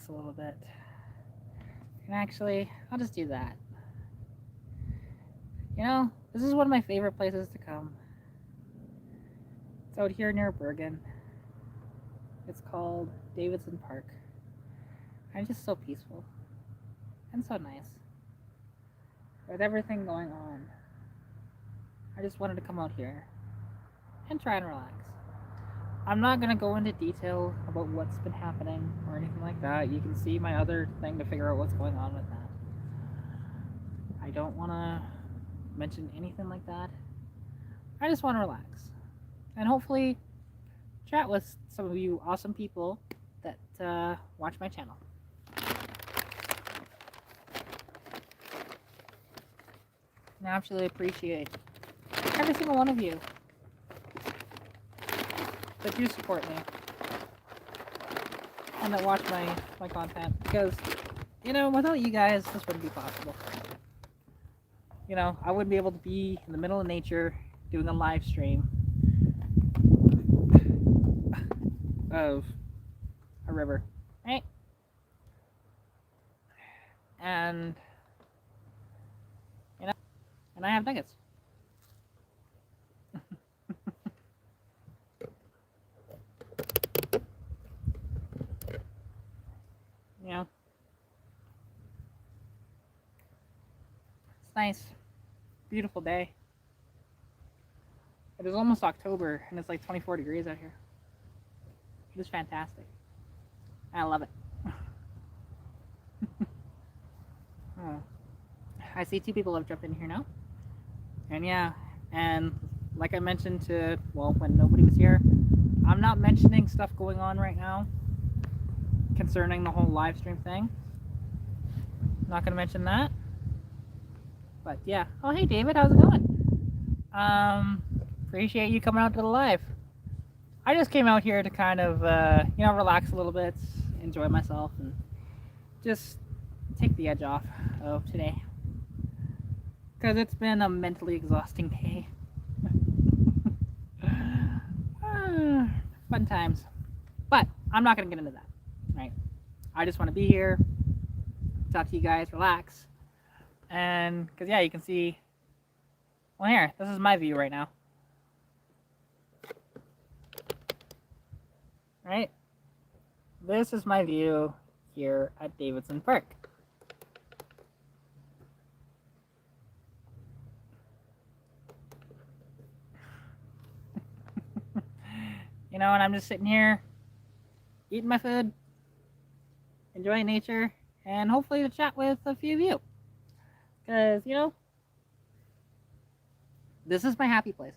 relax a little bit. And actually, I'll just do that. This is one of my favorite places to come. It's out here near Bergen. It's called Davidson Park. And it's just so peaceful and so nice. With everything going on, I just wanted to come out here and try and relax. I'm not going to go into detail about what's been happening or anything like that. You can see my other thing to figure out what's going on with that. I don't want to mention anything like that. I just want to relax and hopefully chat with some of you awesome people that watch my channel. And I absolutely appreciate every single one of you that do support me and that watch my content, because without you guys this wouldn't be possible. I wouldn't be able to be in the middle of nature doing a live stream of a river, right? And and I have nuggets. It's nice, beautiful day. It is almost October and it's like 24 degrees out here. It is fantastic. I love it. Oh. I see two people have jumped in here now. And yeah, and like I mentioned when nobody was here, I'm not mentioning stuff going on right now concerning the whole live stream thing. Not gonna mention that. But yeah. Oh, hey David, how's it going? Appreciate you coming out to the live. I just came out here to kind of, relax a little bit, enjoy myself, and just take the edge off of today. Because it's been a mentally exhausting day. Fun times. But I'm not going to get into that, right? I just want to be here, talk to you guys, relax. And, because yeah, you can see, well here, this is my view right now. Right? This is my view here at Davidson Park. And I'm just sitting here, eating my food, enjoying nature, and hopefully to chat with a few of you. Because, this is my happy place.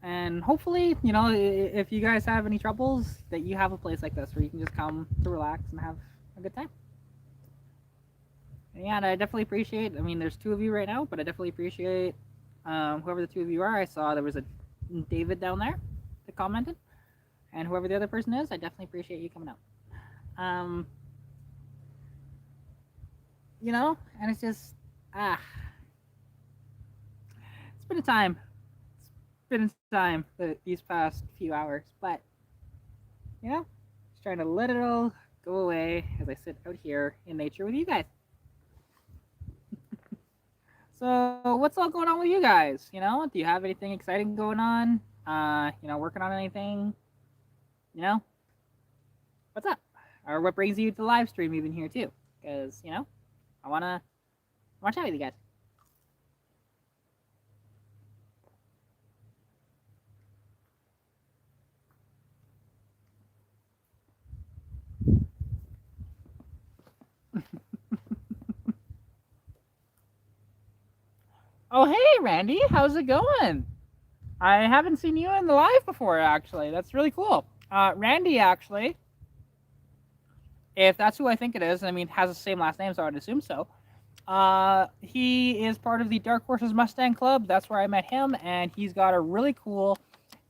And hopefully, if you guys have any troubles, that you have a place like this where you can just come to relax and have a good time. And yeah, and I definitely appreciate, there's two of you right now, but I definitely appreciate whoever the two of you are. I saw there was a David down there that commented. And whoever the other person is, I definitely appreciate you coming out. And it's just, it's been a time. These past few hours, but just trying to let it all go away as I sit out here in nature with you guys. So what's all going on with you guys? Do you have anything exciting going on? Working on anything? What's up? Or what brings you to the live stream even here too? Because I wanna chat with you guys. Oh, hey, Randy. How's it going? I haven't seen you in the live before, actually. That's really cool. Randy, actually, if that's who I think it is, has the same last name, so I would assume so. He is part of the Dark Horses Mustang Club. That's where I met him, and he's got a really cool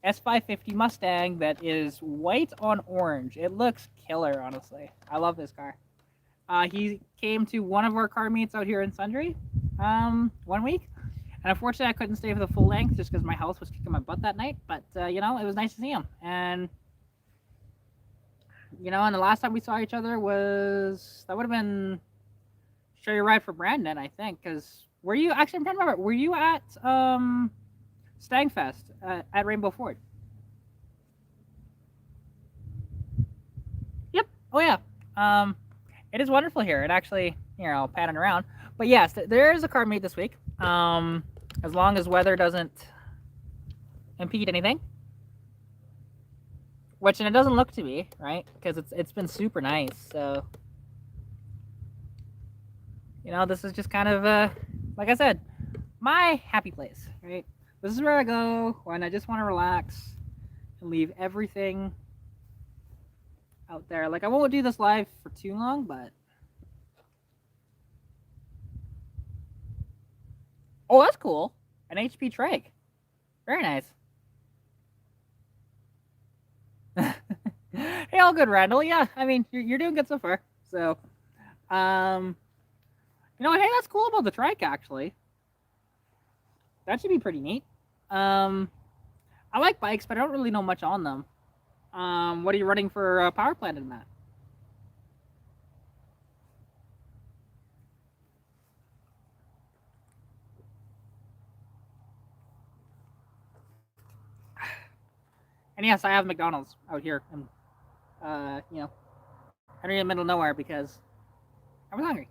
S550 Mustang that is white on orange. It looks killer, honestly. I love this car. He came to one of our car meets out here in Sundre 1 week. And unfortunately, I couldn't stay for the full length just because my health was kicking my butt that night. But, it was nice to see him. And, And the last time we saw each other that would have been Show Your Ride for Brandon, I think. Because were you actually? I'm trying to remember. Were you at Stangfest at Rainbow Ford? Yep. Oh yeah. It is wonderful here. It actually, I'll pat it around. But yes, there is a car meet this week. As long as weather doesn't impede anything, which and it doesn't look to be, right? Because it's been super nice. So this is just kind of like I said, my happy place, right? This is where I go when I just want to relax and leave everything out there. Like I won't do this live for too long, but oh, that's cool. An HP Trike. Very nice. Hey, all good, Randall. Yeah, I mean, you're doing good so far. So, hey, that's cool about the trike, actually. That should be pretty neat. I like bikes, but I don't really know much on them. What are you running for power plant in that? And yes, I have McDonald's out here, and I'm in the middle of nowhere because I was hungry.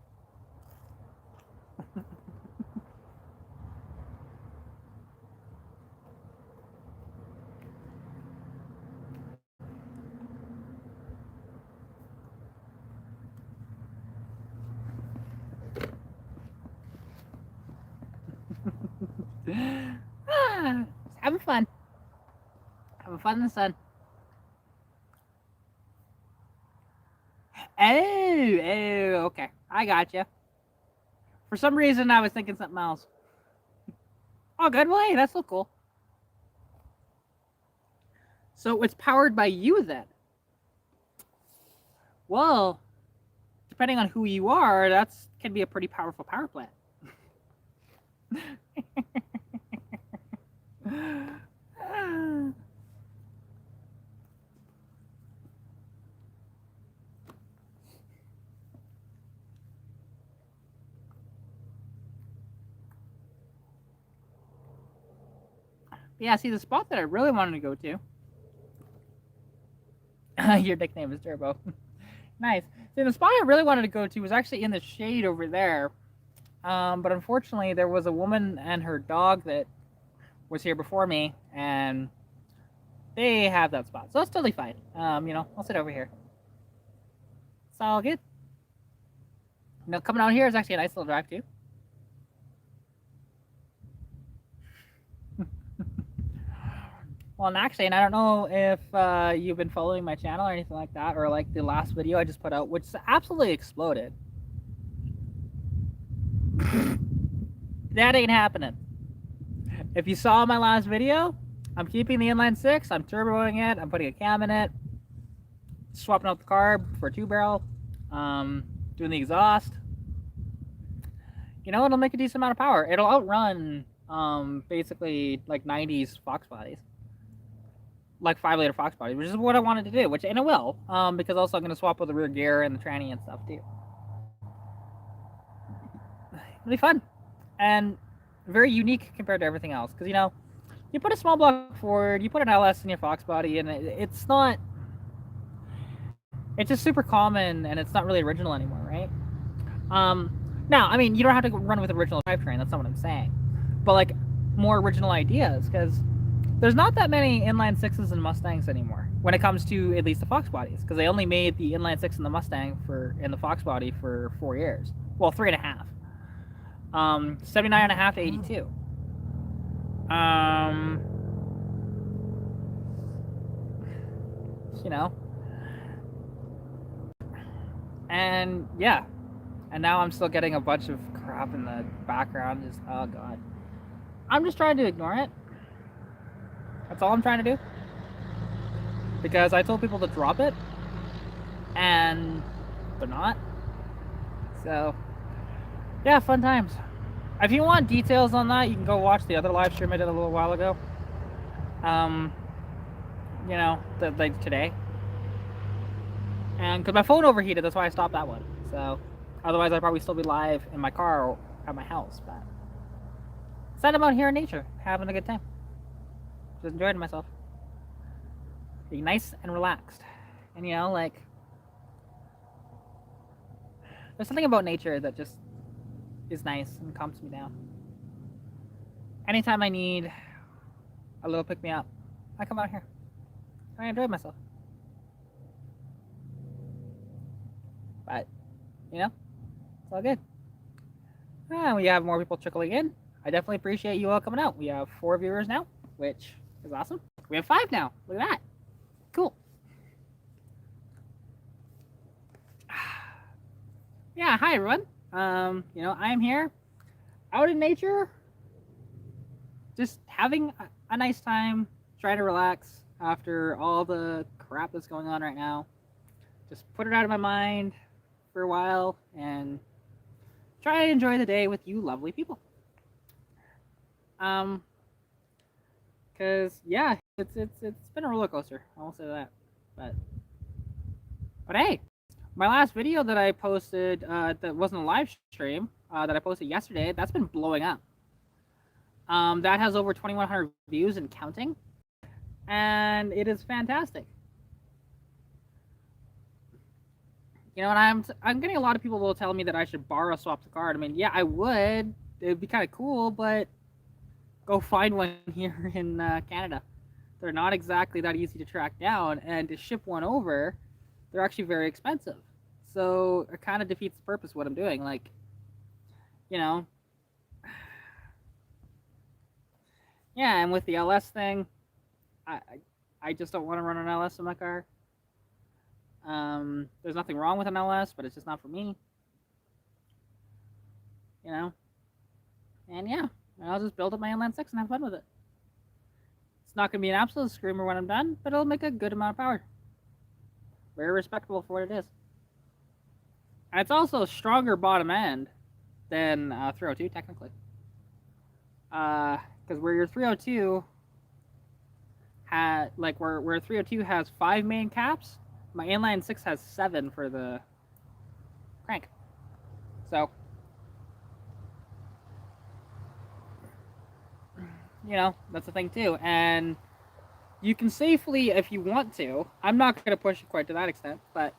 Having fun. Having fun in the sun. Oh, okay. I got you. For some reason, I was thinking something else. Oh, good. Well, hey, that's so cool. So it's powered by you then? Well, depending on who you are, that's can be a pretty powerful power plant. Yeah, see, the spot that I really wanted to go to. Your nickname is Turbo. Nice. See, the spot I really wanted to go to was actually in the shade over there. But unfortunately, there was a woman and her dog that was here before me, and they have that spot. So that's totally fine. I'll sit over here. It's all good. Coming out here is actually a nice little drive, too. Well, and actually, and I don't know if you've been following my channel or anything like that, or like the last video I just put out, which absolutely exploded. That ain't happening. If you saw my last video, I'm keeping the inline 6, I'm turboing it, I'm putting a cam in it, swapping out the carb for a 2-barrel, doing the exhaust. It'll make a decent amount of power. It'll outrun basically like 90s Fox bodies. Like 5-liter Fox bodies, which is what I wanted to do, and it will, because also I'm going to swap with the rear gear and the tranny and stuff too. It'll be fun. And very unique compared to everything else. Because, you put a small block Ford, you put an LS in your Fox body, and it's not... It's just super common, and it's not really original anymore, right? Now, I mean, you don't have to run with original drivetrain, that's not what I'm saying. But, like, more original ideas, because there's not that many inline 6s and Mustangs anymore, when it comes to at least the Fox bodies, because they only made the inline 6 and the Mustang and the Fox body for 4 years. Well, 3.5. 79.5 to 82. And yeah, and now I'm still getting a bunch of crap in the background. Just oh god, I'm just trying to ignore it. That's all I'm trying to do, because I told people to drop it, and they're not. So yeah, fun times. If you want details on that, you can go watch the other live stream I did a little while ago. Like today. And because my phone overheated, that's why I stopped that one. So otherwise, I'd probably still be live in my car or at my house. But instead, I'm out here in nature, having a good time, just enjoying myself, being nice and relaxed. And you know, like there's something about nature that just is nice and calms me down. Anytime I need a little pick me up, I come out here. I enjoy myself. But you know, it's all good. And we have more people trickling in. I definitely appreciate you all coming out. We have 4 viewers now, which is awesome. We have 5 now. Look at that. Cool. Yeah, hi everyone. You know, I am here out in nature, just having a nice time, trying to relax after all the crap that's going on right now. Just put it out of my mind for a while and try to enjoy the day with you lovely people. Cause yeah, it's been a roller coaster. I won't say that, but hey, my last video that I posted that wasn't a live stream that I posted yesterday, that's been blowing up. That has over 2,100 views and counting, and it is fantastic. You know, and I'm getting a lot of people will tell me that I should borrow swap the card. I mean, yeah, I would. It'd be kind of cool, but go find one here in Canada. They're not exactly that easy to track down, and to ship one over, they're actually very expensive. So it kind of defeats the purpose of what I'm doing. Like, you know, yeah, and with the LS thing, I I just don't want to run an LS in my car. There's nothing wrong with an LS, but it's just not for me. You know, and yeah, I'll just build up my inline six and have fun with it. It's not gonna be an absolute screamer when I'm done, but it'll make a good amount of power. Very respectable for what it is. And it's also a stronger bottom end than 302 technically. Because where your 302 had where 302 has 5 main caps, my inline 6 has 7 for the crank. So you know, that's the thing too. And you can safely, if you want to, I'm not going to push it quite to that extent, but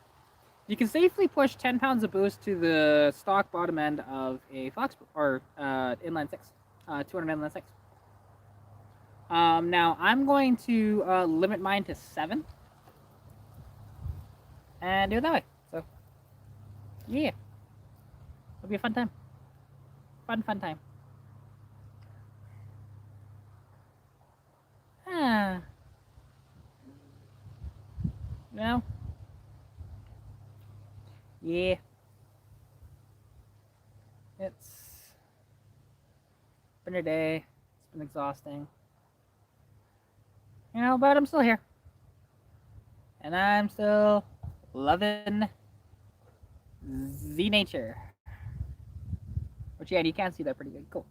you can safely push 10 pounds of boost to the stock bottom end of a Fox or inline 6, 200 inline 6. Now I'm going to limit mine to 7 and do it that way. So yeah, it'll be a fun time. Fun time. You know? Yeah. It's been a day. It's been exhausting. You know, but I'm still here. And I'm still loving the nature. Which, yeah, you can see that pretty good. Cool.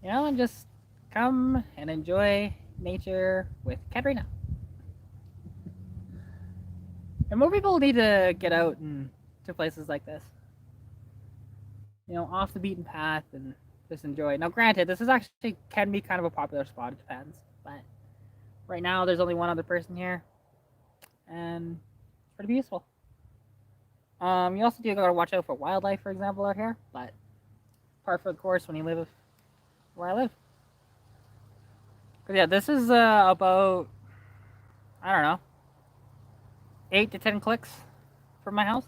You know, and just come and enjoy nature with Katarina. And more people need to get out and to places like this. You know, off the beaten path and just enjoy. Now, granted, this is actually can be kind of a popular spot. It depends, but right now there's only one other person here, and it's pretty peaceful. You also do gotta watch out for wildlife, for example, out here, but par for the course when you live where I live. Cause yeah, this is about I don't know 8 to 10 clicks from my house.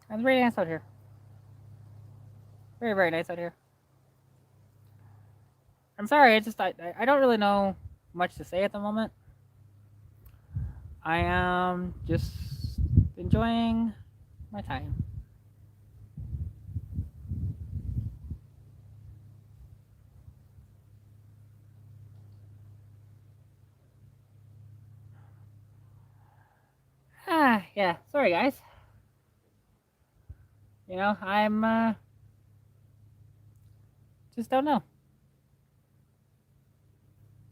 And it's really nice out here. Very, very nice out here. I'm sorry, I don't really know much to say at the moment. I am just enjoying my time. Yeah, sorry guys. You know, I'm just don't know.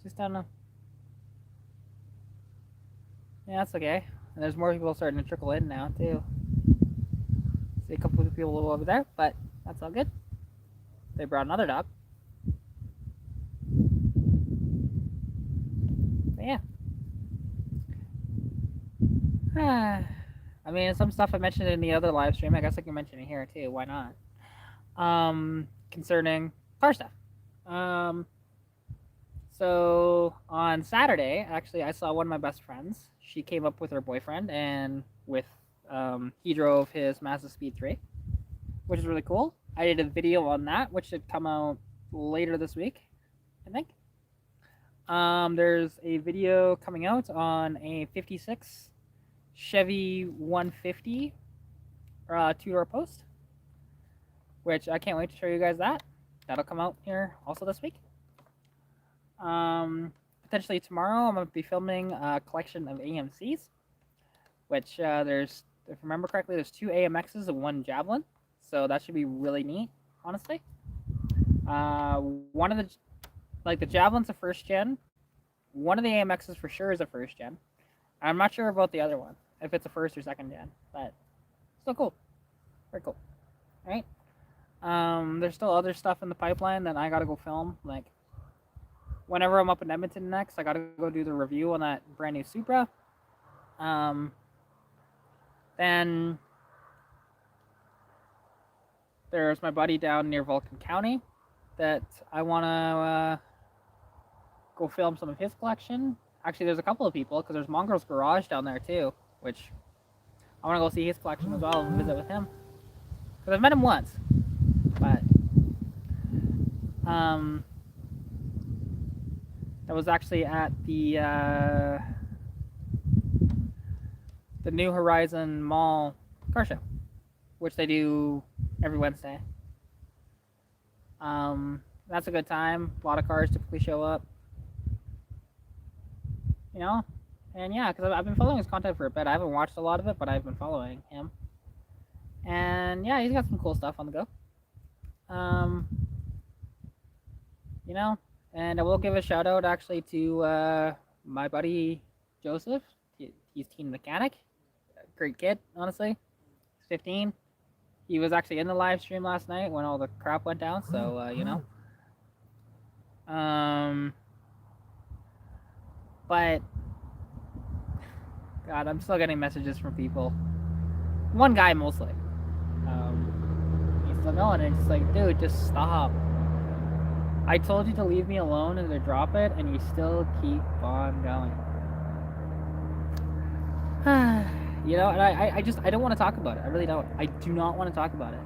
Just don't know. Yeah, that's okay. And there's more people starting to trickle in now too. See a couple of people over there, but that's all good. They brought another dog. But yeah. I mean, some stuff I mentioned in the other live stream, I guess I can mention it here too. Why not? Concerning car stuff. Um, so on Saturday, actually, I saw one of my best friends. She came up with her boyfriend, and he drove his Mazda Speed 3, which is really cool. I did a video on that, which should come out later this week, I think. There's a video coming out on a 56 Chevy 150 two-door post, which I can't wait to show you guys that. That'll come out here also this week. Potentially tomorrow, I'm going to be filming a collection of AMCs, which there's, if I remember correctly, there's 2 AMXs and 1 Javelin, so that should be really neat, honestly. One of the Javelin's a first gen. One of the AMXs for sure is a first gen. I'm not sure about the other one, if it's a first or second gen, but still cool. Very cool. All right. There's still other stuff in the pipeline that I gotta go film. Like, whenever I'm up in Edmonton next, I gotta go do the review on that brand new Supra. Then there's my buddy down near Vulcan County that I wanna go film some of his collection. Actually, there's a couple of people because there's Mongrel's Garage down there too, which I want to go see his collection as well and visit with him. Because I've met him once, but that was actually at the New Horizon Mall car show, which they do every Wednesday. That's a good time. A lot of cars typically show up. You know, and yeah, because I've been following his content for a bit. I haven't watched a lot of it, but I've been following him. And yeah, he's got some cool stuff on the go. You know, and I will give a shout out actually to my buddy Joseph. He's teen mechanic, great kid, honestly. He's 15. He was actually in the live stream last night when all the crap went down. So you know, but God, I'm still getting messages from people. One guy mostly. He's still going, and it's like, dude, just stop. I told you to leave me alone and to drop it, and you still keep on going. You know, and I don't want to talk about it. I really don't. I do not want to talk about it.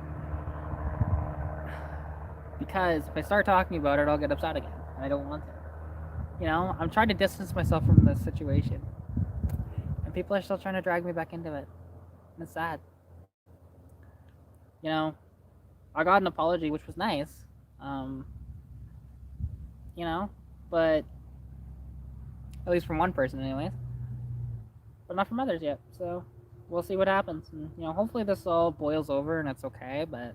Because if I start talking about it, I'll get upset again. And I don't want to. You know, I'm trying to distance myself from this situation. And people are still trying to drag me back into it. And it's sad. You know, I got an apology, which was nice. You know, but at least from one person anyways. But not from others yet. So we'll see what happens. And, you know, hopefully this all boils over and it's okay, but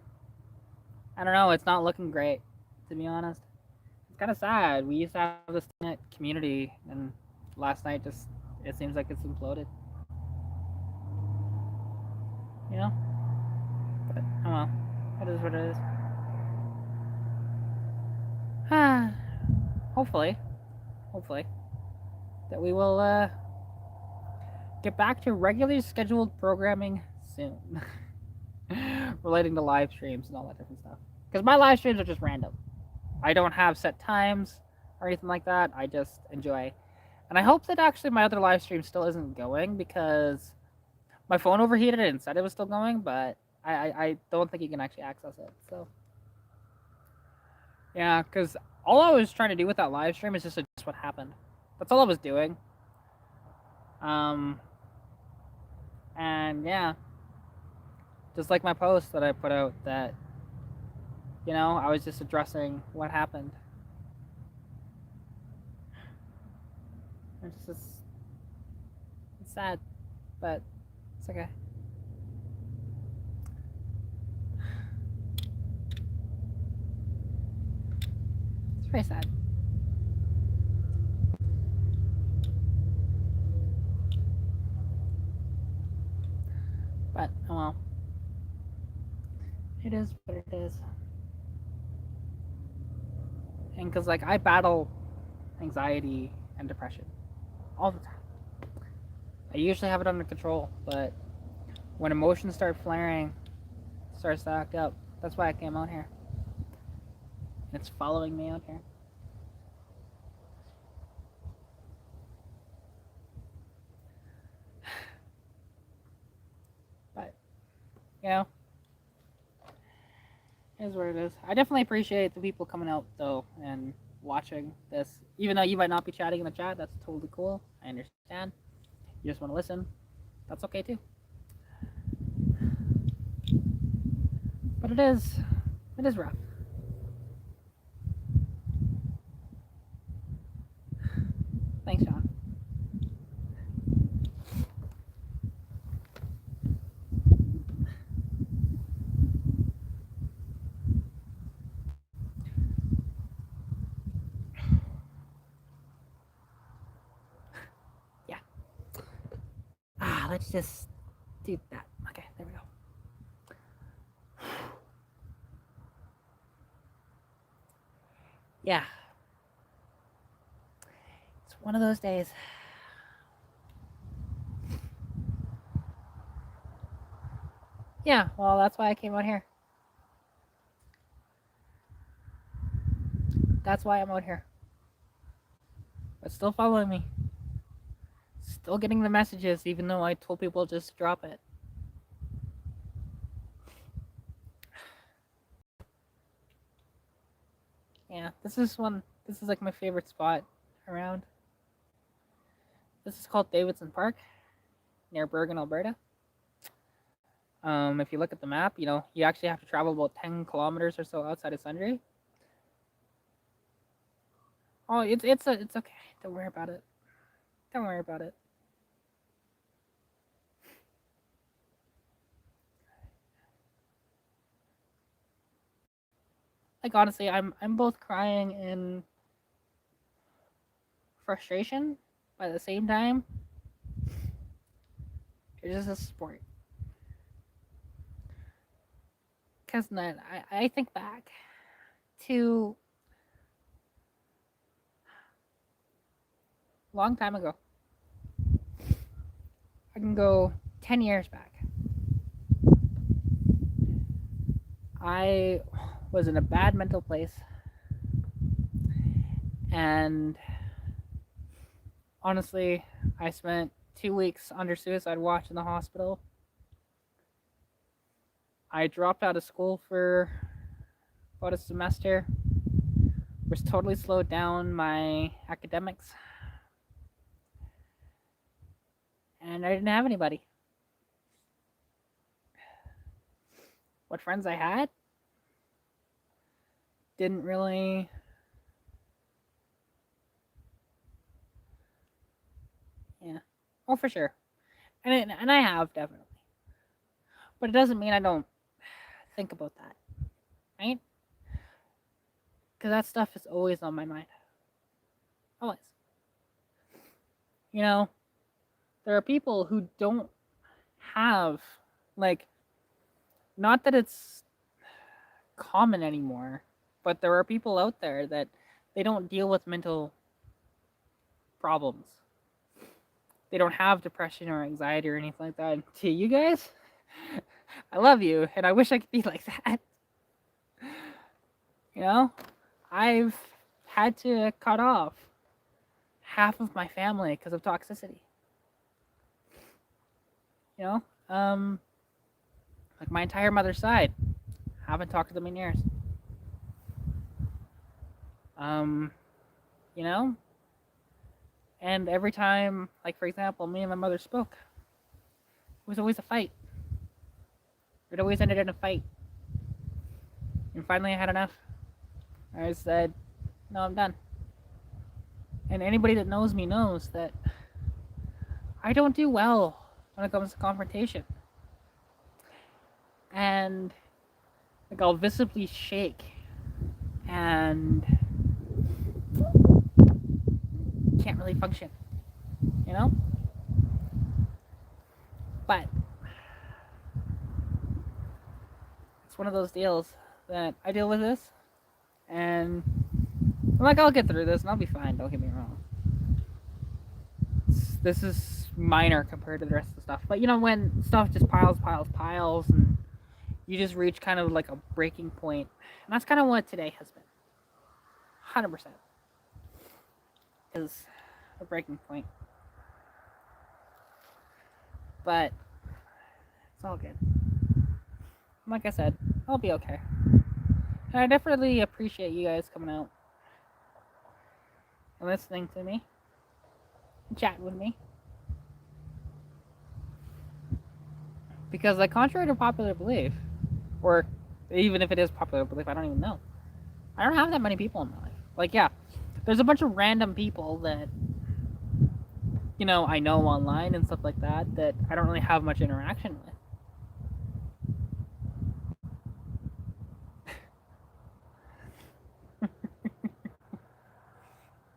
I don't know, it's not looking great, to be honest. It's kind of sad. We used to have this community, and last night just, it seems like it's imploded. You know? But, oh well. It is what it is. Hopefully, that we will get back to regularly scheduled programming soon. Relating to live streams and all that different stuff. Because my live streams are just random. I don't have set times or anything like that. I just enjoy. And I hope that actually my other live stream still isn't going, because my phone overheated and said it was still going, but I don't think you can actually access it. So yeah, because all I was trying to do with that live stream is just adjust what happened. That's all I was doing. And yeah, just like my post that I put out, that, you know, I was just addressing what happened. It's sad, but it's okay. It's very sad. But oh well, it is what it is. And because like I battle anxiety and depression all the time. I usually have it under control, but when emotions start flaring, it starts to act up. That's why I came out here. It's following me out here. But, you know, it is what it is. I definitely appreciate the people coming out, though, and watching this. Even though you might not be chatting in the chat, that's totally cool. I understand. You just want to listen. That's okay, too. But it is rough. Thanks, Sean. Yeah. Let's just do that. Okay, there we go. Yeah. It's one of those days. Yeah, well, that's why I came out here. That's why I'm out here. But still following me. Still getting the messages, even though I told people just drop it. Yeah, this is like my favorite spot around. This is called Davidson Park, near Bergen, Alberta. If you look at the map, you actually have to travel about 10 kilometers or so outside of Sundre. Oh, it's okay. Don't worry about it. Don't worry about it. Like honestly, I'm both crying and frustration by the same time. It's just a sport. Because then I think back to a long time ago. I can go 10 years back. I was in a bad mental place. And honestly, I spent 2 weeks under suicide watch in the hospital. I dropped out of school for about a semester, which totally slowed down my academics. And I didn't have anybody. What friends I had didn't really oh for sure. And I have definitely. But it doesn't mean I don't think about that. Right? Because that stuff is always on my mind. Always. There are people who don't have, like, not that it's common anymore, but there are people out there that they don't deal with mental problems. They don't have depression or anxiety or anything like that. And to you guys, I love you, and I wish I could be like that. I've had to cut off half of my family because of toxicity. Like my entire mother's side, haven't talked to them in years. And every time, like for example, me and my mother spoke, it was always a fight. It always ended in a fight. And finally I had enough. I said, no, I'm done. And anybody that knows me knows that I don't do well when it comes to confrontation. And like I'll visibly shake and can't really function. But one of those deals that I deal with this, and I'm like, I'll get through this and I'll be fine. Don't get me wrong. This is minor compared to the rest of the stuff. But when stuff just piles, and you just reach kind of like a breaking point, and that's kind of what today has been. 100% is a breaking point. But it's all good. Like I said, I'll be okay. And I definitely appreciate you guys coming out and listening to me, and chatting with me. Because, like, contrary to popular belief, or even if it is popular belief, I don't even know. I don't have that many people in my life. Like, yeah, there's a bunch of random people that, I know online and stuff like that I don't really have much interaction with.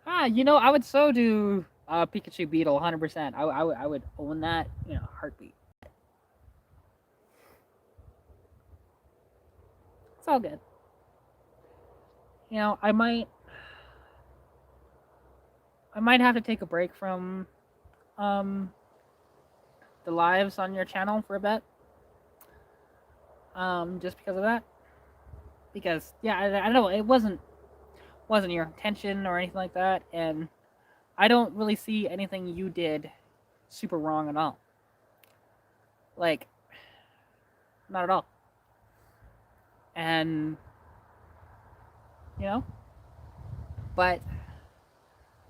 I would so do Pikachu Beetle 100%. I would own that, heartbeat. It's all good. I might have to take a break from the lives on your channel for a bit. Just because of that. Because yeah, I don't know, it wasn't your intention or anything like that, and I don't really see anything you did super wrong at all. Like, not at all. And but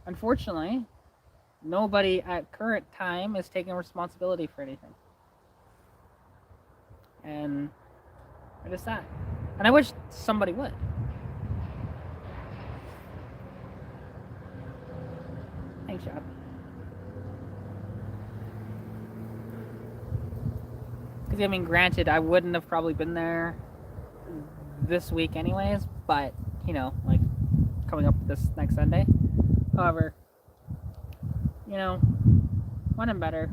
unfortunately, nobody at current time is taking responsibility for anything. And it is sad. And I wish somebody would. Thanks, Chad. Because, granted, I wouldn't have probably been there this week anyways, but, like, coming up this next Sunday. However, when I'm better.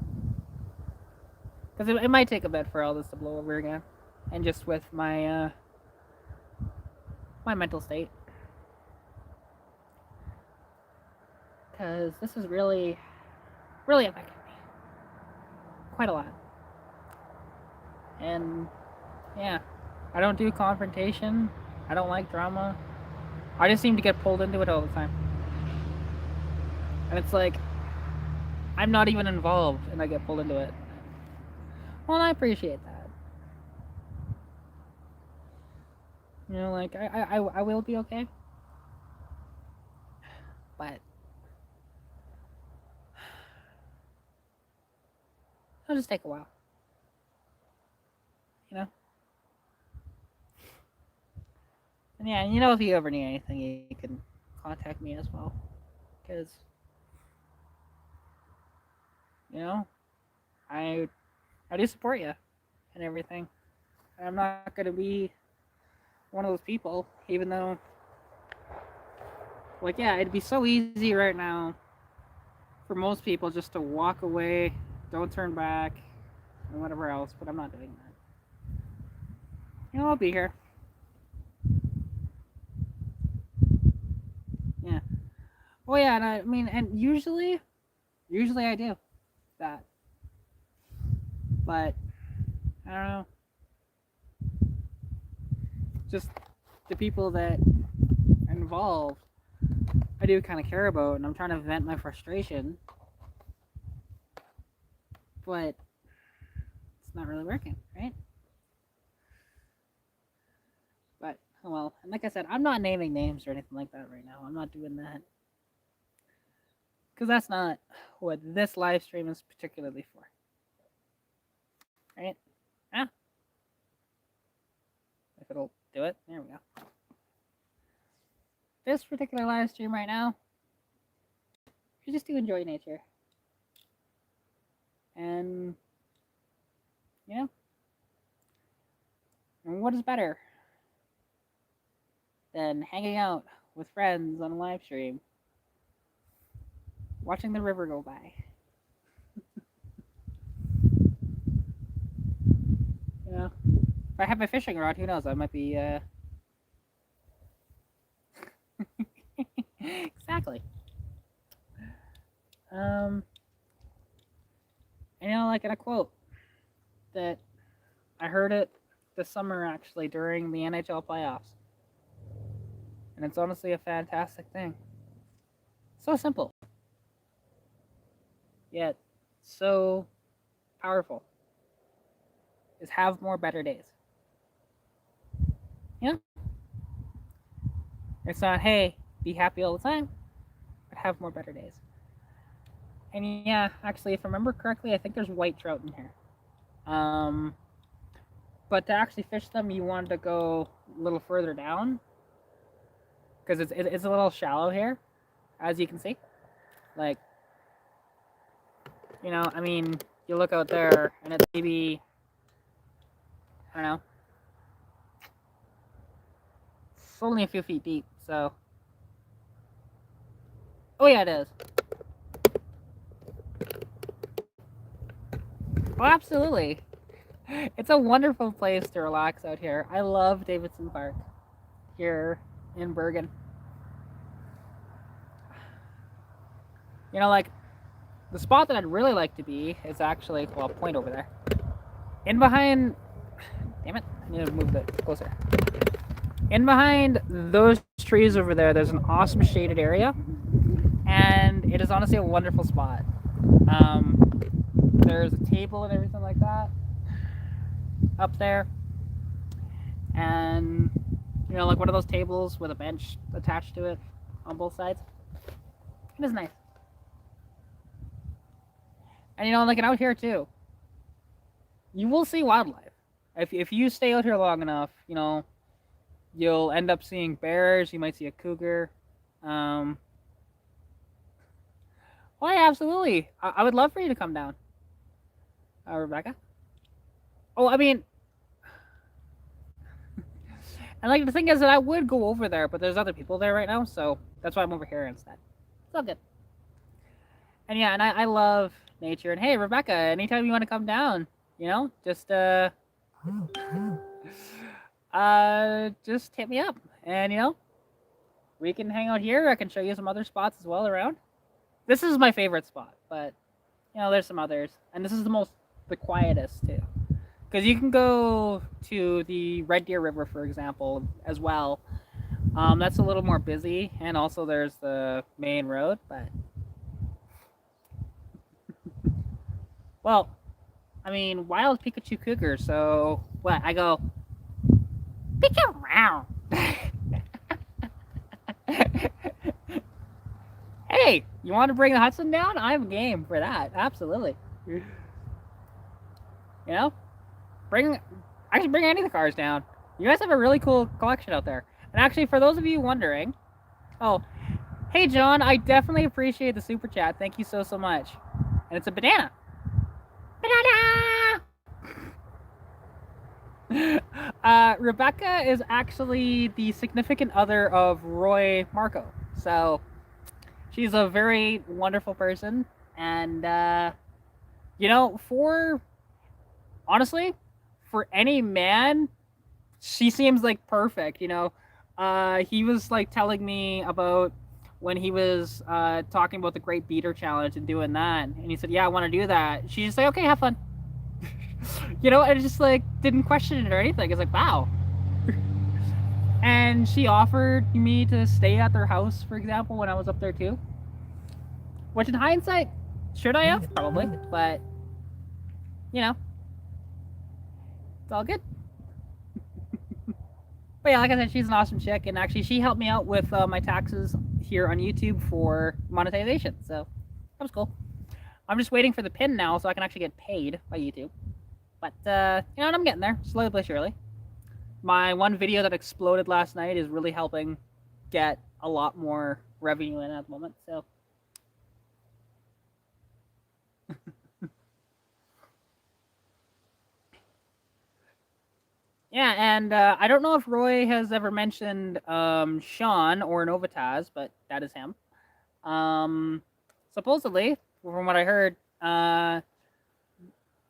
Because it might take a bit for all this to blow over again. And just with my, my mental state. Because this is really affecting me. Quite a lot. And, yeah. I don't do confrontation. I don't like drama. I just seem to get pulled into it all the time. And it's like, I'm not even involved, and I get pulled into it. Well, and I appreciate that. Like, I will be okay. But it'll just take a while. And yeah, if you ever need anything, you can contact me as well. Because, I do support you and everything. And I'm not going to be one of those people, even though, like, yeah, it'd be so easy right now for most people just to walk away, don't turn back, and whatever else, but I'm not doing that. I'll be here. Yeah. Well, yeah, and and usually I do that. But, I don't know. Just the people that are involved, I do kind of care about, and I'm trying to vent my frustration. But it's not really working, right? But, oh well. And like I said, I'm not naming names or anything like that right now. I'm not doing that. Because that's not what this live stream is particularly for. Right? Yeah. If it'll do it. There we go. This particular live stream right now, you're just to enjoy nature. And, and what is better than hanging out with friends on a live stream, watching the river go by? I have my fishing rod, who knows? I might be. Exactly. And, like in a quote that I heard it this summer actually during the NHL playoffs, and it's honestly a fantastic thing. So simple, yet so powerful. Is have more better days. Yeah. It's not, hey, be happy all the time, but have more better days. And yeah, actually, if I remember correctly, I think there's white trout in here. Um, but to actually fish them, you wanted to go a little further down because it's a little shallow here, as you can see. Like, I mean, you look out there and it's maybe, I don't know, it's only a few feet deep. So, oh yeah, it is. Oh, absolutely. It's a wonderful place to relax out here. I love Davidson Park here in Bergen. Like the spot that I'd really like to be is actually, well, I'll point over there. In behind, damn it, I need to move a bit closer. In behind those trees over there, there's an awesome shaded area, and it is honestly a wonderful spot. There's a table and everything like that up there, and like one of those tables with a bench attached to it on both sides. It is nice. And like out here too, you will see wildlife. If you stay out here long enough, you'll end up seeing bears. You might see a cougar. Well, yeah, absolutely. I would love for you to come down, Rebecca. Oh, I mean, and like the thing is that I would go over there, but there's other people there right now, so that's why I'm over here instead. It's all good. And yeah, and I love nature. And hey, Rebecca, anytime you want to come down, just just hit me up, and we can hang out here. I can show you some other spots as well around. This is my favorite spot, but there's some others, and this is the quietest too, because you can go to the Red Deer River, for example, as well. That's a little more busy, and also there's the main road, but well, I mean, wild Pikachu cougar. So what? I go, Pikachu. Hey, you want to bring the Hudson down? I'm game for that. Absolutely. Bring any of the cars down. You guys have a really cool collection out there. And actually, for those of you wondering, oh, hey John, I definitely appreciate the super chat. Thank you so much. And it's a banana. Banana. Rebecca is actually the significant other of Roy Marco. So she's a very wonderful person, and honestly, for any man, she seems like perfect. He was like telling me about when he was talking about the Great Beater Challenge and doing that, and he said, "Yeah, I want to do that." She's just like, "Okay, have fun." And just like didn't question it or anything. It's like, wow. And she offered me to stay at their house, for example, when I was up there too. Which in hindsight, should I have? Probably. But, it's all good. But yeah, like I said, she's an awesome chick. And actually, she helped me out with my taxes here on YouTube for monetization. So, that was cool. I'm just waiting for the pin now so I can actually get paid by YouTube. But, I'm getting there. Slowly but surely. My one video that exploded last night is really helping get a lot more revenue in at the moment. So, yeah, and I don't know if Roy has ever mentioned Sean or Novotaz, but that is him. Supposedly, from what I heard,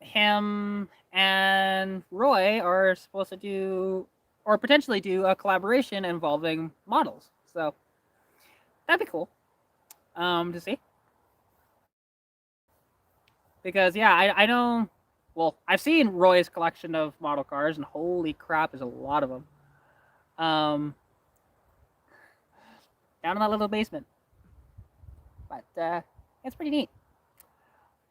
him and and Roy are supposed to do, or potentially do, a collaboration involving models. So that'd be cool to see. Because yeah, I know. Well, I've seen Roy's collection of model cars, and holy crap, there's a lot of them. Um, Down in that little basement, but it's pretty neat.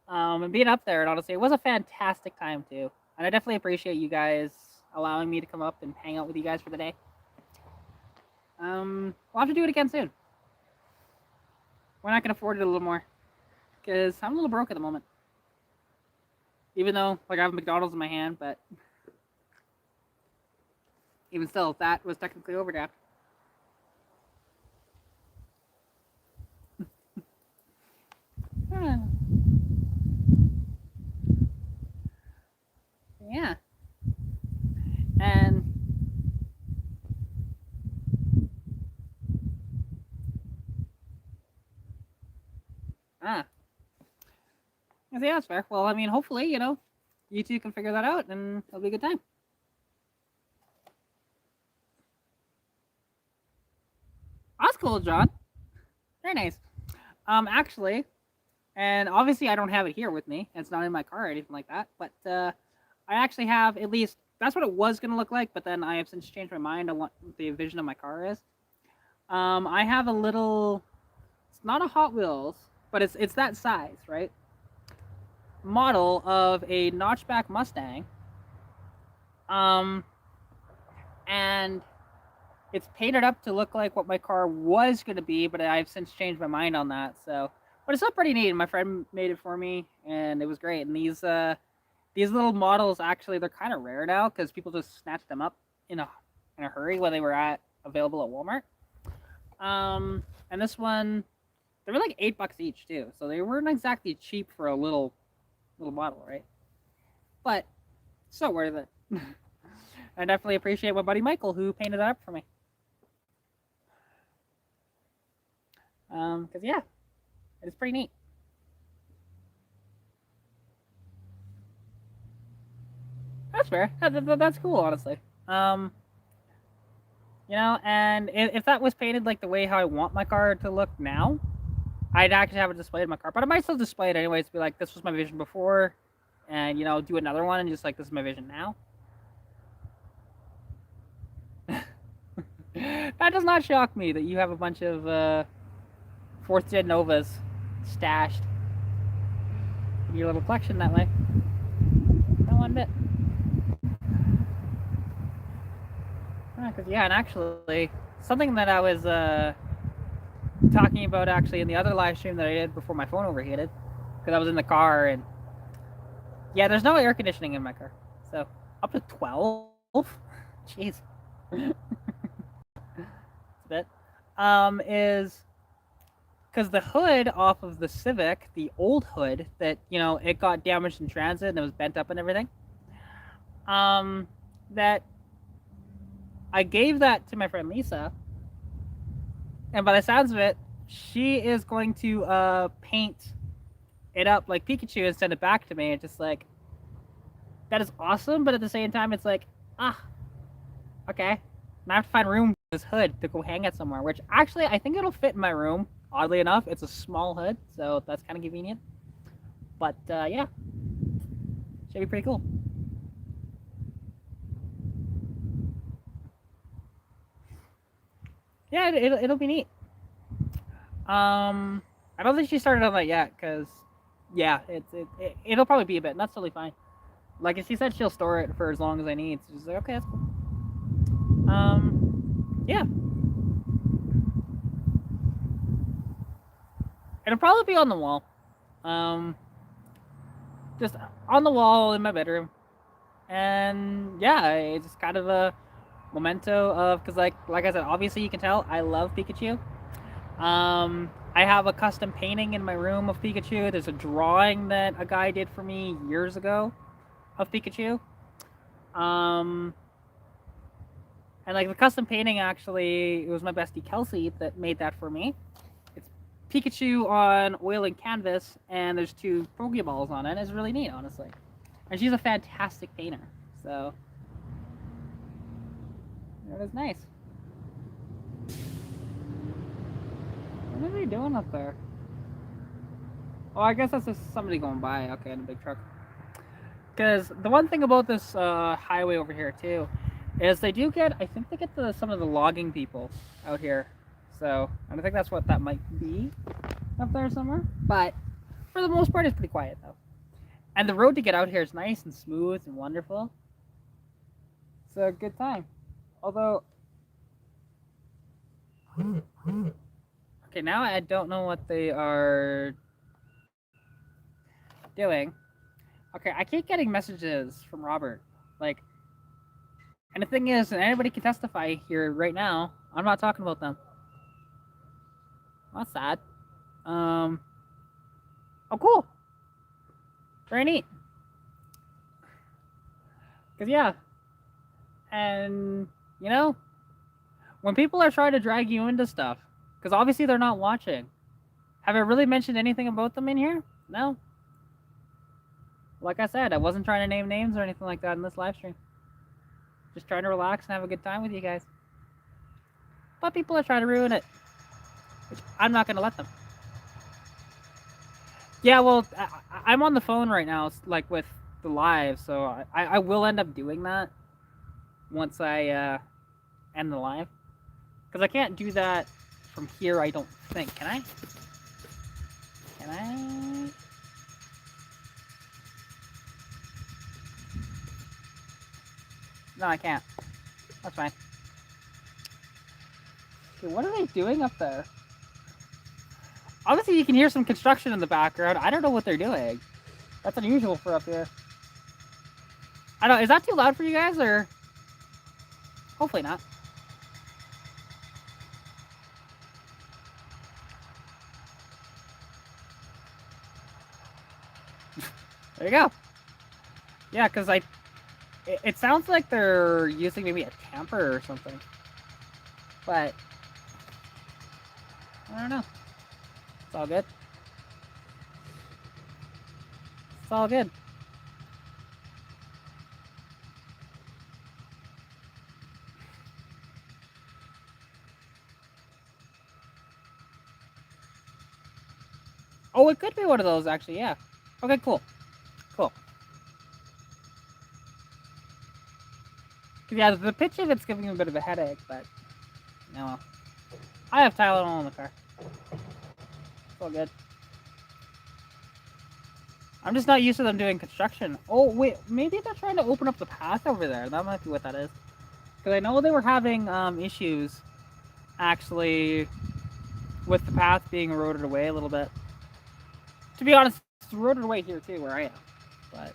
And being up there, and honestly, it was a fantastic time too. And I definitely appreciate you guys allowing me to come up and hang out with you guys for the day. We'll have to do it again soon. We're not gonna afford it a little more, because I'm a little broke at the moment. Even though, like, I have McDonald's in my hand, but even still, that was technically overdraft. Yeah. And ah, yeah, that's fair. Well, I mean, hopefully, you two can figure that out, and it'll be a good time. That's cool, John. Very nice. Actually, and obviously I don't have it here with me. It's not in my car or anything like that. But I actually have, at least that's what it was gonna look like. But then I have since changed my mind on what the vision of my car is. I have a little. It's not a Hot Wheels, but it's that size, right? Model of a notchback Mustang. Um, and it's painted up to look like what my car was going to be, but I've since changed my mind on that. So, but it's still pretty neat. My friend made it for me, and it was great. And these little models, actually, they're kind of rare now because people just snatched them up in a hurry when they were available at Walmart. And this one, they were like $8 each too, so they weren't exactly cheap for a little model, right? But so worth it. I definitely appreciate my buddy Michael who painted that up for me. Cause yeah, it's pretty neat. That's fair. That's cool, honestly. Um, and if that was painted like the way how I want my car to look now, I'd actually have it displayed in my car. But I might still display it anyways. To be like, this was my vision before, and do another one and just like, this is my vision now. That does not shock me that you have a bunch of fourth gen Novas stashed in your little collection that way. Not one bit. And actually, something that I was talking about actually in the other live stream that I did before my phone overheated, because I was in the car, and yeah, there's no air conditioning in my car, so up to 12. Jeez. It's a bit. Is because the hood off of the Civic, the old hood that it got damaged in transit and it was bent up and everything. That I gave that to my friend Lisa, and by the sounds of it, she is going to paint it up like Pikachu and send it back to me. It's just like, that is awesome, but at the same time, it's like, okay. And I have to find room for this hood to go hang it somewhere, which actually I think it'll fit in my room. Oddly enough, it's a small hood, so that's kind of convenient. But yeah, should be pretty cool. Yeah, it'll be neat. I don't think she started on that yet, because yeah, it'll probably be a bit, and that's totally fine. Like, if she said she'll store it for as long as I need, so she's like, okay, that's cool. Yeah. It'll probably be on the wall. Just on the wall in my bedroom. And yeah, it's just kind of a memento of, because like I said, obviously you can tell I love Pikachu. I have a custom painting in my room of Pikachu. There's a drawing that a guy did for me years ago of Pikachu. And like the custom painting, actually, it was my bestie Kelsey that made that for me. It's Pikachu on oil and canvas, and there's 2 Pokeballs on it. It's really neat, honestly. And she's a fantastic painter. So it was nice. What are they doing up there? Oh, I guess that's just somebody going by. Okay, in a big truck. Because the one thing about this highway over here too is they do get, I think they get some of the logging people out here. So and I think that's what that might be up there somewhere. But for the most part, it's pretty quiet though. And the road to get out here is nice and smooth and wonderful. So a good time. Although, okay, now I don't know what they are doing. Okay, I keep getting messages from Robert. Like, and the thing is, and anybody can testify here right now, I'm not talking about them. That's sad. Oh, cool. Very neat. Because, yeah. And, you know, when people are trying to drag you into stuff, because obviously they're not watching, have I really mentioned anything about them in here? No. Like I said, I wasn't trying to name names or anything like that in this live stream. Just trying to relax and have a good time with you guys. But people are trying to ruin it, which I'm not going to let them. Yeah, well, I'm on the phone right now, like with the live, so I will end up doing that once I end the live. Because I can't do that from here, I don't think. Can I? Can I? No, I can't. That's fine. Okay, what are they doing up there? Obviously, you can hear some construction in the background. I don't know what they're doing. That's unusual for up here. I don't know. Is that too loud for you guys, or? Hopefully not. There you go. Yeah, because it sounds like they're using maybe a camper or something. But I don't know. It's all good. It's all good. Oh, it could be one of those, actually, yeah. Okay, cool. Cool. Yeah, the pitch of it's giving me a bit of a headache, but no. I have Tylenol in the car. It's all good. I'm just not used to them doing construction. Oh, wait, maybe they're trying to open up the path over there. That might be what that is. Because I know they were having issues, actually, with the path being eroded away a little bit. To be honest, it's eroded away here too, where I am. But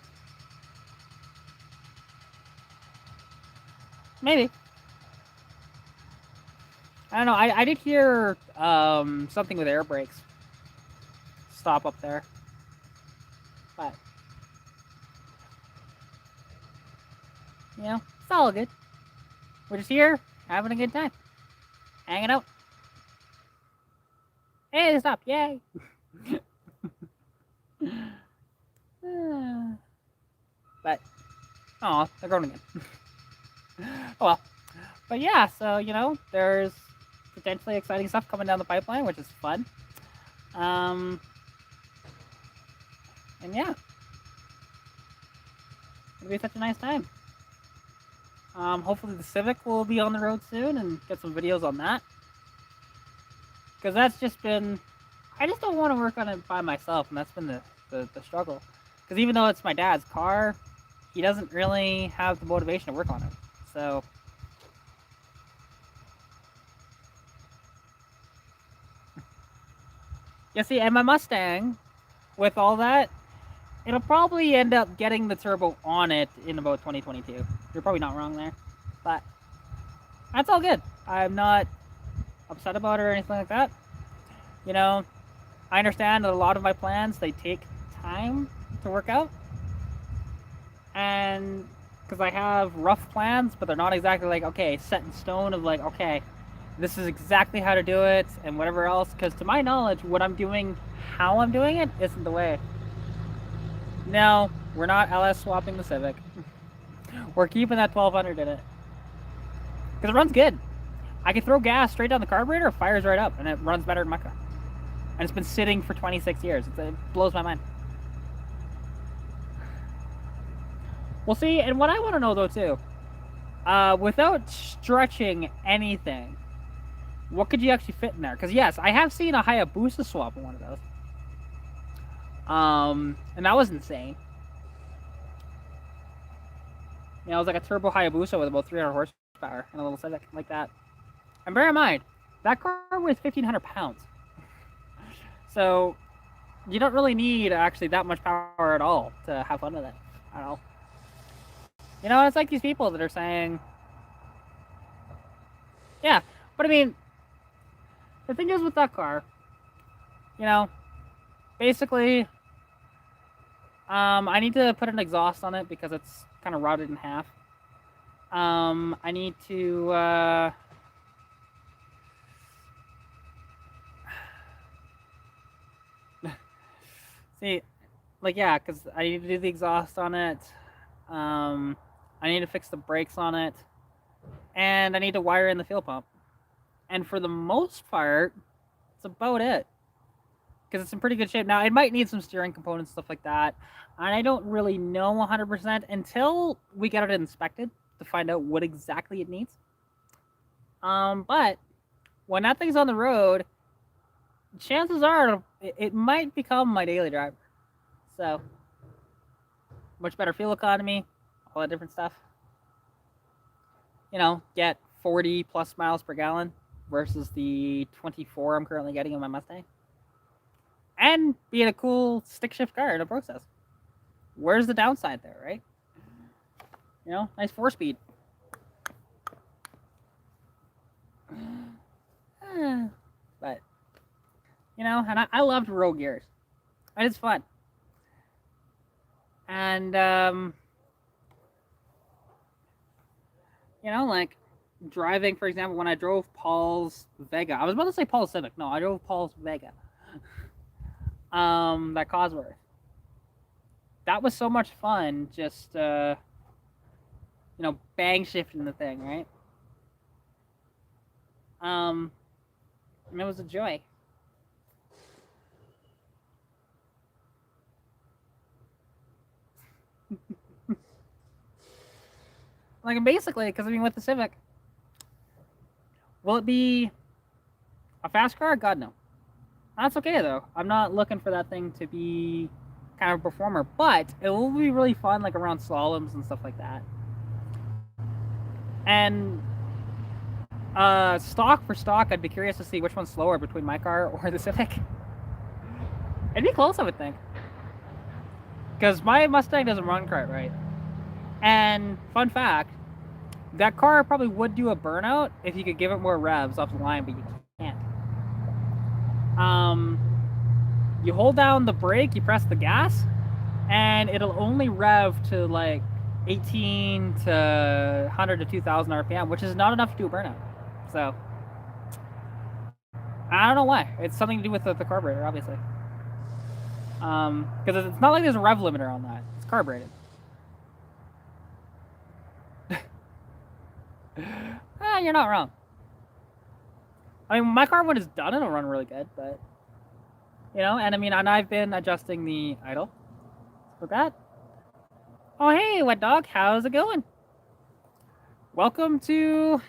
maybe. I don't know. I did hear something with air brakes stop up there. But, you know, it's all good. We're just here, having a good time. Hanging out. Hey, stop. Yay. But, oh, they're going again. Oh well. But yeah, so, you know, there's potentially exciting stuff coming down the pipeline, which is fun. And yeah. It'll be such a nice time. Hopefully the Civic will be on the road soon and get some videos on that. Because that's just been... I just don't want to work on it by myself, and that's been the struggle. Because even though it's my dad's car, he doesn't really have the motivation to work on it. So... yeah, see, and my Mustang, with all that, it'll probably end up getting the turbo on it in about 2022. You're probably not wrong there. But that's all good. I'm not upset about it or anything like that. You know, I understand that a lot of my plans, they take time to work out. And because I have rough plans, but they're not exactly like, okay, set in stone of like, okay, this is exactly how to do it and whatever else. Because to my knowledge, what I'm doing, how I'm doing it, isn't the way. No, we're not LS swapping the Civic. We're keeping that 1200 in it. Because it runs good. I can throw gas straight down the carburetor, it fires right up, and it runs better than my car. And it's been sitting for 26 years. It blows my mind. We'll see, and what I want to know, though, too, without stretching anything, what could you actually fit in there? Because, yes, I have seen a Hayabusa swap in one of those. And that was insane. You know, it was like a turbo Hayabusa with about 300 horsepower and a little Civic like that. And bear in mind, that car weighs 1,500 pounds. So, you don't really need actually that much power at all to have fun with it. I don't know. You know, it's like these people that are saying, yeah, but I mean, the thing is with that car, you know, basically, I need to put an exhaust on it because it's kind of routed in half. I need to, see, like, yeah, because I need to do the exhaust on it. I need to fix the brakes on it. And I need to wire in the fuel pump. And for the most part, that's about it. Because it's in pretty good shape. Now, it might need some steering components, stuff like that. And I don't really know 100% until we get it inspected to find out what exactly it needs. But when that thing's on the road, chances are it might become my daily driver. So, much better fuel economy, all that different stuff. You know, get 40 plus miles per gallon versus the 24 I'm currently getting in my Mustang. And being a cool stick shift car in the process. Where's the downside there, right? You know, nice 4-speed. But, you know, and I loved road gears. And it's fun. And, you know, like, driving, for example, when I drove Paul's Vega. I was about to say Paul's Civic. No, I drove Paul's Vega. That Cosworth. That was so much fun, just, you know, bang shifting the thing, right? And it was a joy. Like, basically, because I mean, with the Civic, will it be a fast car? God, no. That's okay, though. I'm not looking for that thing to be kind of a performer, but it will be really fun, like, around slaloms and stuff like that. And stock for stock, I'd be curious to see which one's slower between my car or the Civic. It'd be close, I would think. Because my Mustang doesn't run quite right. And, fun fact, that car probably would do a burnout if you could give it more revs off the line, but you can't. You hold down the brake, you press the gas, and it'll only rev to like 18 to 100 to 2,000 RPM, which is not enough to do a burnout. So, I don't know why. It's something to do with the carburetor, obviously. Because it's not like there's a rev limiter on that. It's carbureted. You're not wrong. I mean, my car when it's done, it'll run really good, but you know, and I mean, and I've been adjusting the idle for that. Oh, hey, wet dog, how's it going? Welcome to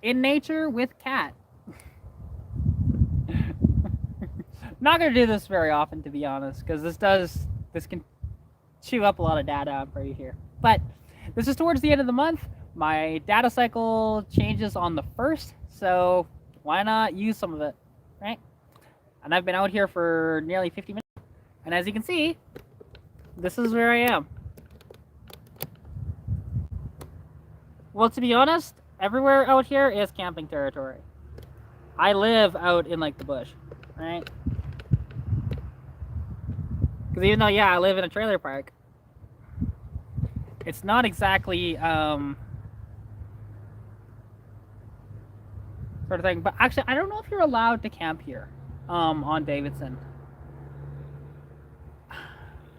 In Nature with Cat. Not gonna do this very often, to be honest, because this can chew up a lot of data. I'm pretty sure, but this is towards the end of the month. My data cycle changes on the 1st, so why not use some of it, right? And I've been out here for nearly 50 minutes. And as you can see, this is where I am. Well, to be honest, everywhere out here is camping territory. I live out in, like, the bush, right? Because even though, yeah, I live in a trailer park, it's not exactly, sort of thing. But actually, I don't know if you're allowed to camp here, on Davidson.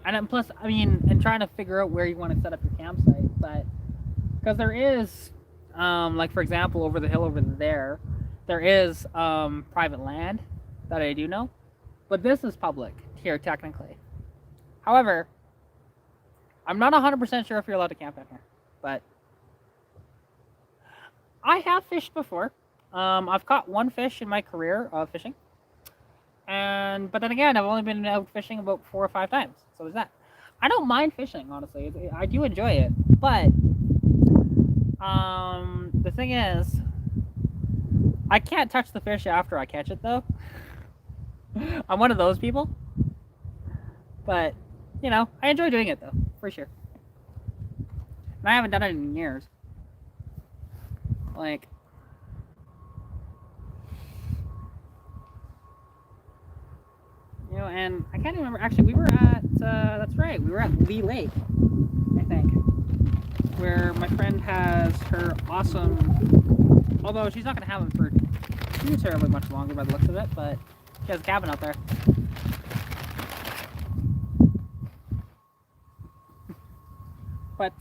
And then plus, I mean, and trying to figure out where you want to set up your campsite, but because there is, like for example, over the hill over there is private land that I do know, but this is public here technically. However, I'm not 100% sure if you're allowed to camp in here, but I have fished before. I've caught one fish in my career of fishing, and but then again, I've only been out fishing about 4 or 5 times. So is that? I don't mind fishing, honestly. I do enjoy it, but the thing is, I can't touch the fish after I catch it, though. I'm one of those people, but you know, I enjoy doing it though, for sure. And I haven't done it in years. Like, you know, and I can't remember. Actually, we were at, that's right, we were at Lee Lake, I think, where my friend has her awesome, although she's not going to have him for too terribly much longer by the looks of it, but she has a cabin out there. But,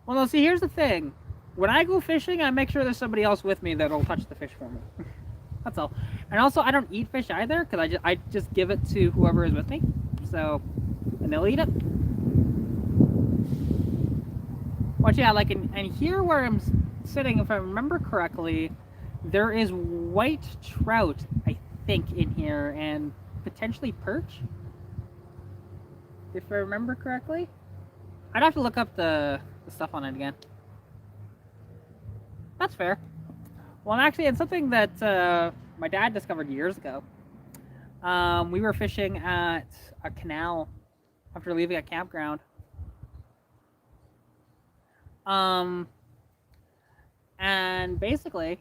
well, no, see, here's the thing. When I go fishing, I make sure there's somebody else with me that'll touch the fish for me. That's all. And also, I don't eat fish either, because I just give it to whoever is with me. So, and they'll eat it. But yeah, like, and here where I'm sitting, if I remember correctly, there is white trout, I think, in here, and potentially perch. If I remember correctly. I'd have to look up the stuff on it again. That's fair. Well, actually, it's something that my dad discovered years ago. We were fishing at a canal after leaving a campground. And basically,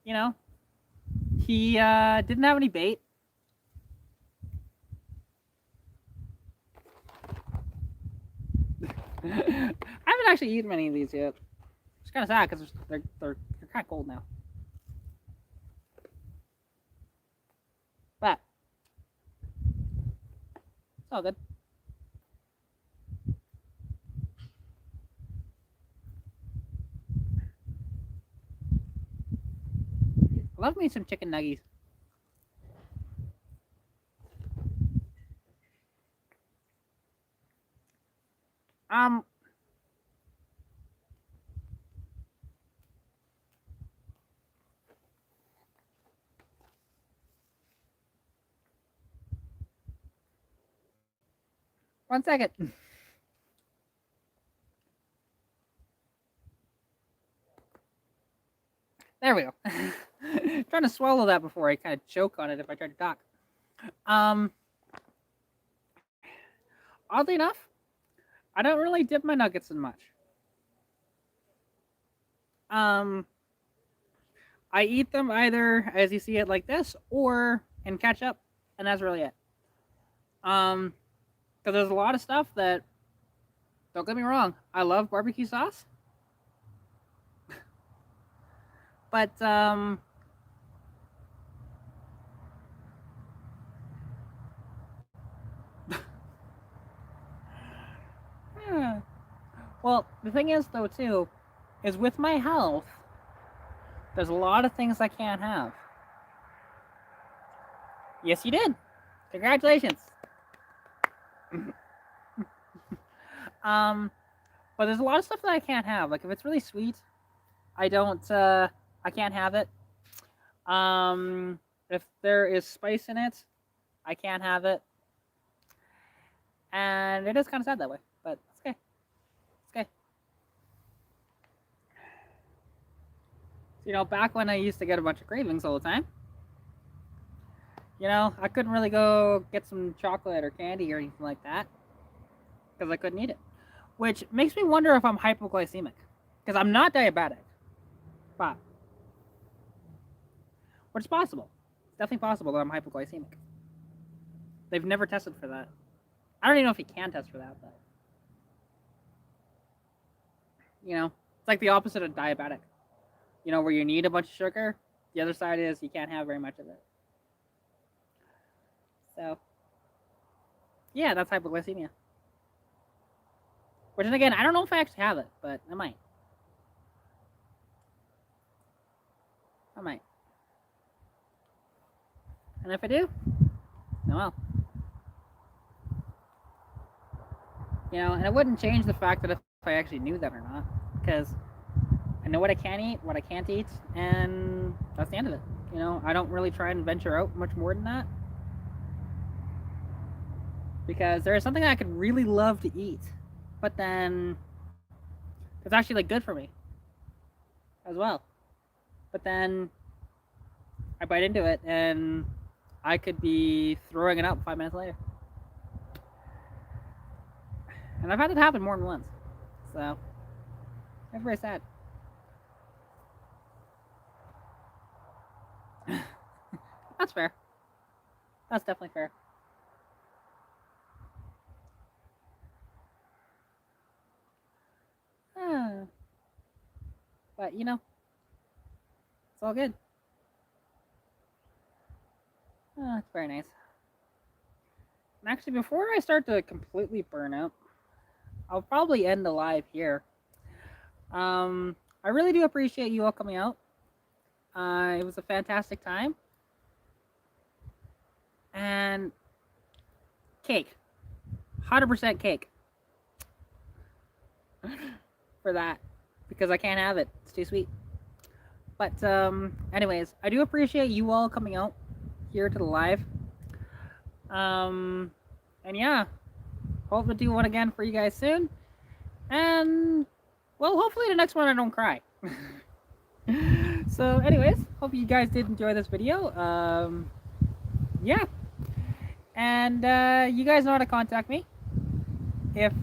you know, he didn't have any bait. I haven't actually eaten many of these yet. It's kind of sad because they're kind of cold now. But it's all good. I love me some chicken nuggies. Um, 1 second. There we go. Trying to swallow that before I kind of choke on it if I try to talk. Um, Oddly enough, I don't really dip my nuggets in much. Um, I eat them either as you see it like this or in ketchup, and that's really it. Because there's a lot of stuff that, don't get me wrong, I love barbecue sauce, but well, the thing is though too, is with my health, there's a lot of things I can't have. Yes, you did. Congratulations. But there's a lot of stuff that I can't have. Like if it's really sweet, I don't. I can't have it. If there is spice in it, I can't have it. And it is kind of sad that way, but it's okay. It's okay. You know, back when I used to get a bunch of cravings all the time, you know, I couldn't really go get some chocolate or candy or anything like that because I couldn't eat it. Which makes me wonder if I'm hypoglycemic. Because I'm not diabetic. But, which is possible. It's definitely possible that I'm hypoglycemic. They've never tested for that. I don't even know if you can test for that, but you know, it's like the opposite of diabetic. You know, where you need a bunch of sugar. The other side is you can't have very much of it. So, yeah, that's hypoglycemia. Which, again, I don't know if I actually have it, but I might. I might. And if I do, oh well. You know, and it wouldn't change the fact that if I actually knew that or not, because I know what I can eat, what I can't eat, and that's the end of it. You know, I don't really try and venture out much more than that, because there is something I could really love to eat, but then it's actually like good for me as well. But then I bite into it, and I could be throwing it up 5 minutes later. And I've had it happen more than once. So, that's very sad. That's fair. That's definitely fair. Ah. But, you know, it's all good. It's very nice. And actually, before I start to completely burn out, I'll probably end the live here. I really do appreciate you all coming out. It was a fantastic time. And cake. 100% cake. For that. Because I can't have it. It's too sweet. But, anyways, I do appreciate you all coming out here to the live. And yeah. Hope to do one again for you guys soon. And, well, hopefully the next one I don't cry. So, anyways, hope you guys did enjoy this video. Yeah. And you guys know how to contact me if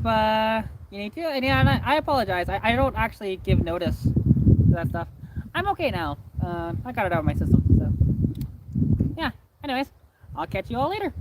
you need to. And yeah, I apologize. I don't actually give notice to that stuff. I'm okay now. I got it out of my system. So, yeah. Anyways, I'll catch you all later.